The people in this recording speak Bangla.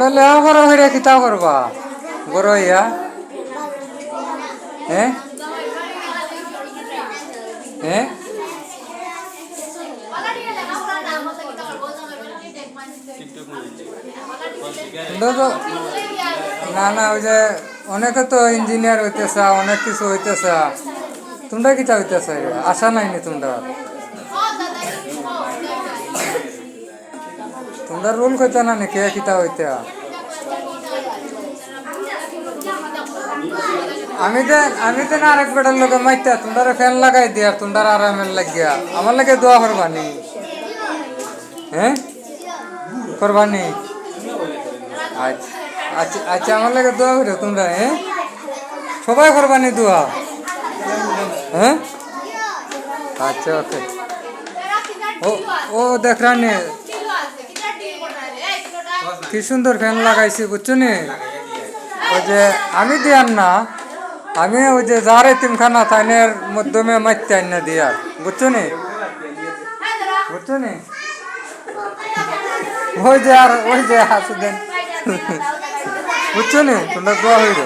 তোমরা লেহা করো হইরে কিতা করবা বড় ইয়া হ্যাঁ হ্যাঁ তোমরা তো না না ওই যে অনেকে তো ইঞ্জিনিয়ার হইতেছে অনেক কিছু হইতেছে তোমরা কিতা হইতেছে আশা নাইনি তোমরা তোমরা রোল কইতা না নাকি কিতা হইতে আমি তো না আরেক বেটার লোকে মাইতা তোমরা ফ্যান লাগাই দিয়া তোমরা আরামের লাগিয়া আমার লাগে দোয়া করবানি হ্যাঁ করবানি আচ্ছা আচ্ছা আচ্ছা আমার লাগে দোয়া করো তোমরা হ্যাঁ সবাই করবানি দোয়া হ্যাঁ আচ্ছা ওকে ও ও দেখরানি কি সুন্দর ফ্যান লাগাইছি বুঝছো নি ওই যে আমি দিয়ার না আমি ওই যে যার এতিমখানা তাইনের মাধ্যমে মারতে আইন না দিয়ার বুঝছো নি বুঝছো নি ওই যে আর ওই যে হাসু দেন বুঝছো নি তোমরা দোয়া হইল